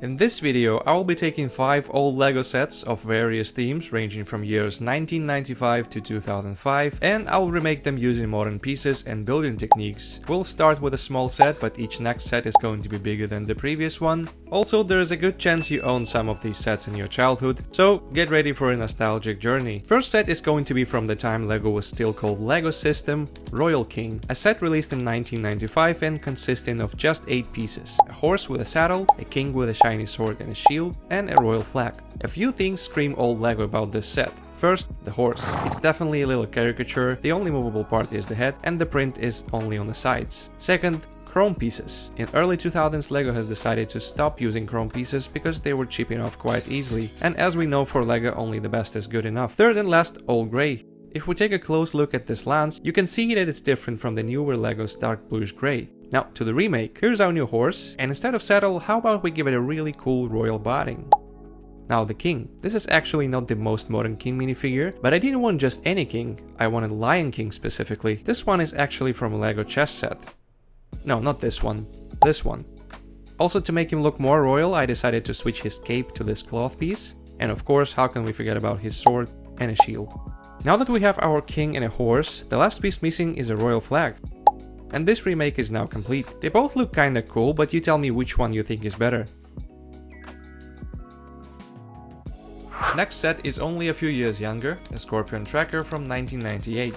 In this video, I will be taking 5 old LEGO sets of various themes ranging from years 1995 to 2005, and I will remake them using modern pieces and building techniques. We'll start with a small set, but each next set is going to be bigger than the previous one. Also, there is a good chance you own some of these sets in your childhood, so get ready for a nostalgic journey. First set is going to be from the time LEGO was still called LEGO System, Royal King. A set released in 1995 and consisting of just 8 pieces. A horse with a saddle, a king with a shiny sword and a shield, and a royal flag. A few things scream old LEGO about this set. First, the horse. It's definitely a little caricature, the only movable part is the head and the print is only on the sides. Second, chrome pieces. In early 2000s, LEGO has decided to stop using chrome pieces because they were chipping off quite easily, and as we know, for LEGO only the best is good enough. Third and last, old grey. If we take a close look at this lance, you can see that it's different from the newer LEGO's dark bluish grey. Now to the remake. Here's our new horse, and instead of saddle, how about we give it a really cool royal body? Now the king. This is actually not the most modern king minifigure, but I didn't want just any king, I wanted Lion King specifically. This one is actually from a LEGO chess set. No, not this one. This one. Also, to make him look more royal, I decided to switch his cape to this cloth piece. And of course, how can we forget about his sword and a shield? Now that we have our king and a horse, the last piece missing is a royal flag. And this remake is now complete. They both look kinda cool, but you tell me which one you think is better. Next set is only a few years younger, a Scorpion Tracker from 1998.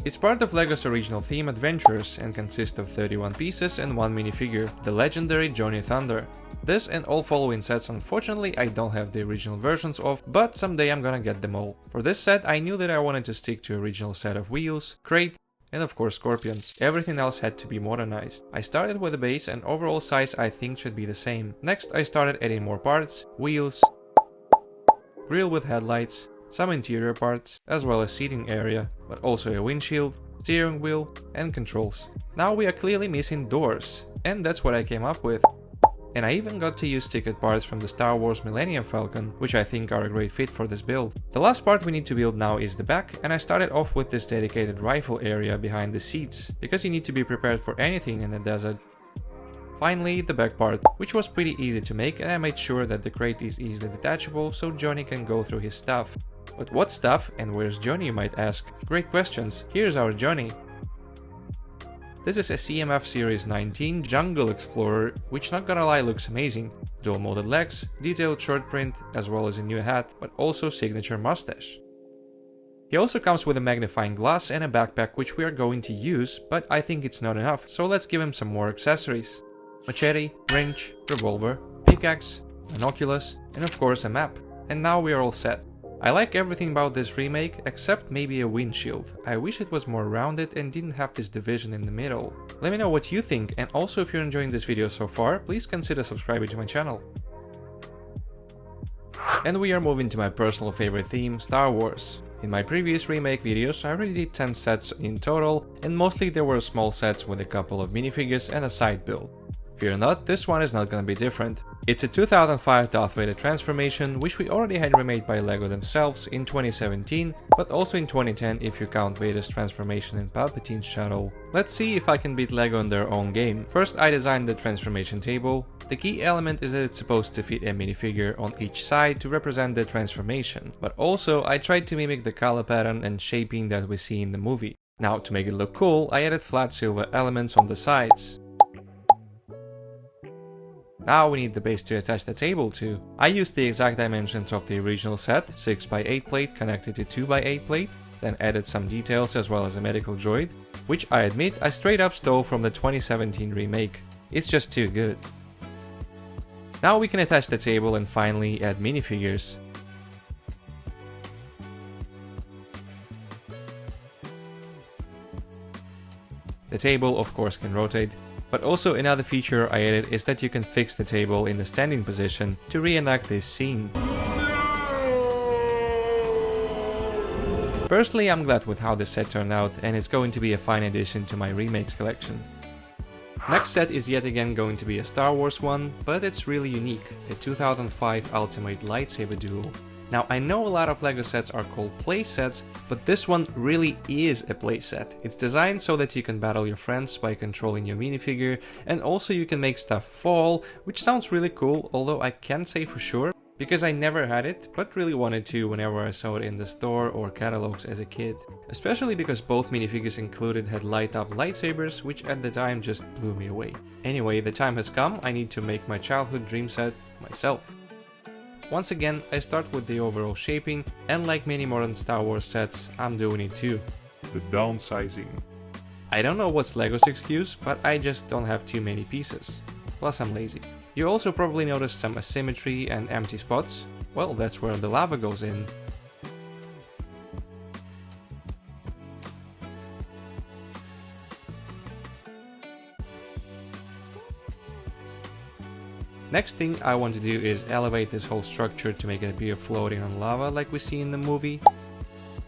It's part of LEGO's original theme Adventures and consists of 31 pieces and 1 minifigure, the legendary Johnny Thunder. This and all following sets unfortunately I don't have the original versions of, but someday I'm gonna get them all. For this set I knew that I wanted to stick to original set of wheels, crate, and of course scorpions. Everything else had to be modernized. I started with a base and overall size I think should be the same. Next I started adding more parts, wheels, grille with headlights, some interior parts, as well as seating area, but also a windshield, steering wheel, and controls. Now we are clearly missing doors, and that's what I came up with. And I even got to use ticket parts from the Star Wars Millennium Falcon, which I think are a great fit for this build. The last part we need to build now is the back, and I started off with this dedicated rifle area behind the seats, because you need to be prepared for anything in the desert. Finally, the back part, which was pretty easy to make, and I made sure that the crate is easily detachable so Johnny can go through his stuff. But what stuff, and where's Johnny, you might ask? Great questions, here's our Johnny. This is a CMF Series 19 Jungle Explorer, which not gonna lie looks amazing. Dual molded legs, detailed short print, as well as a new hat, but also signature mustache. He also comes with a magnifying glass and a backpack which we are going to use, but I think it's not enough, so let's give him some more accessories. Machete, wrench, revolver, pickaxe, binoculars, and of course a map. And now we are all set. I like everything about this remake, except maybe a windshield. I wish it was more rounded and didn't have this division in the middle. Let me know what you think, and also if you're enjoying this video so far, please consider subscribing to my channel. And we are moving to my personal favorite theme, Star Wars. In my previous remake videos, I already did 10 sets in total, and mostly there were small sets with a couple of minifigures and a side build. Fear not, this one is not gonna be different. It's a 2005 Darth Vader transformation, which we already had remade by LEGO themselves in 2017, but also in 2010 if you count Vader's transformation in Palpatine's shuttle. Let's see if I can beat LEGO in their own game. First I designed the transformation table. The key element is that it's supposed to fit a minifigure on each side to represent the transformation, but also I tried to mimic the color pattern and shaping that we see in the movie. Now to make it look cool, I added flat silver elements on the sides. Now we need the base to attach the table to. I used the exact dimensions of the original set, 6x8 plate connected to 2x8 plate, then added some details as well as a medical droid, which I admit I straight up stole from the 2017 remake. It's just too good. Now we can attach the table and finally add minifigures. The table of course can rotate. But also another feature I added is that you can fix the table in the standing position to reenact this scene. Personally, I'm glad with how this set turned out, and it's going to be a fine addition to my remakes collection. Next set is yet again going to be a Star Wars one, but it's really unique, a 2005 Ultimate Lightsaber Duel. Now, I know a lot of LEGO sets are called play sets, but this one really is a play set. It's designed so that you can battle your friends by controlling your minifigure, and also you can make stuff fall, which sounds really cool, although I can't say for sure, because I never had it, but really wanted to whenever I saw it in the store or catalogs as a kid. Especially because both minifigures included had light-up lightsabers, which at the time just blew me away. Anyway, the time has come, I need to make my childhood dream set myself. Once again, I start with the overall shaping, and like many modern Star Wars sets, I'm doing it too. The downsizing. I don't know what's LEGO's excuse, but I just don't have too many pieces. Plus I'm lazy. You also probably noticed some asymmetry and empty spots. Well, that's where the lava goes in. Next thing I want to do is elevate this whole structure to make it appear floating on lava like we see in the movie.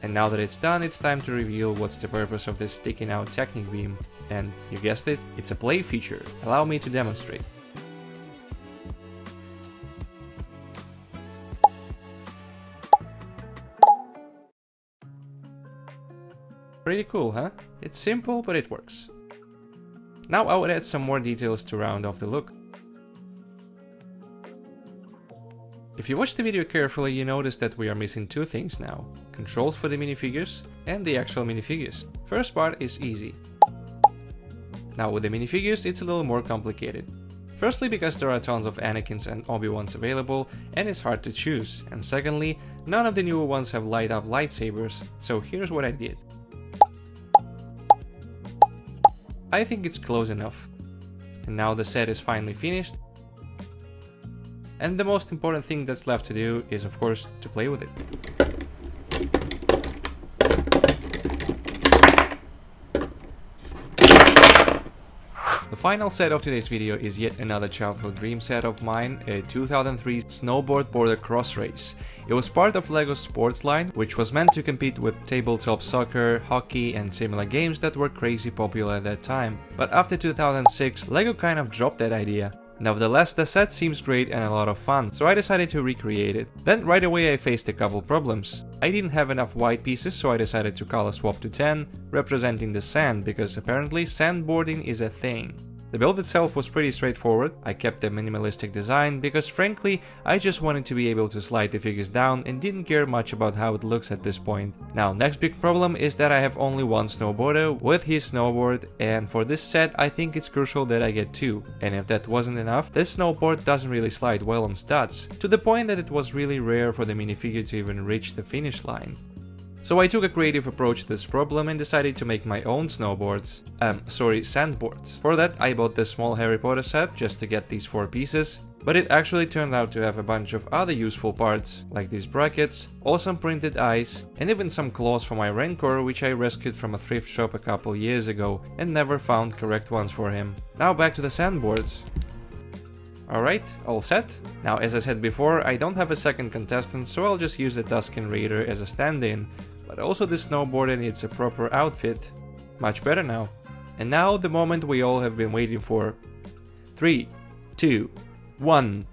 And now that it's done, it's time to reveal what's the purpose of this sticking out Technic beam. And you guessed it, it's a play feature. Allow me to demonstrate. Pretty cool, huh? It's simple, but it works. Now I would add some more details to round off the look. If you watch the video carefully, you notice that we are missing two things now. Controls for the minifigures and the actual minifigures. First part is easy. Now with the minifigures it's a little more complicated. Firstly because there are tons of Anakins and Obi-Wans available and it's hard to choose. And secondly, none of the newer ones have light up lightsabers, so here's what I did. I think it's close enough. And now the set is finally finished. And the most important thing that's left to do is, of course, to play with it. The final set of today's video is yet another childhood dream set of mine, a 2003 Snowboard border cross race. It was part of LEGO's sports line, which was meant to compete with tabletop soccer, hockey and similar games that were crazy popular at that time. But after 2006, LEGO kind of dropped that idea. Nevertheless, the set seems great and a lot of fun, so I decided to recreate it. Then right away I faced a couple problems. I didn't have enough white pieces, so I decided to color swap to 10, representing the sand, because apparently sandboarding is a thing. The build itself was pretty straightforward. I kept a minimalistic design because frankly I just wanted to be able to slide the figures down and didn't care much about how it looks at this point. Now next big problem is that I have only one snowboarder with his snowboard, and for this set I think it's crucial that I get two. And if that wasn't enough, this snowboard doesn't really slide well on studs, to the point that it was really rare for the minifigure to even reach the finish line. So I took a creative approach to this problem and decided to make my own snowboards. Sandboards. For that I bought this small Harry Potter set just to get these 4 pieces, but it actually turned out to have a bunch of other useful parts, like these brackets, awesome printed eyes, and even some claws for my Rancor, which I rescued from a thrift shop a couple years ago and never found correct ones for him. Now back to the sandboards. Alright, all set. Now as I said before, I don't have a second contestant, so I'll just use the Tusken Raider as a stand-in, but also the snowboarder needs a proper outfit. Much better now. And now the moment we all have been waiting for. 3, 2, 1,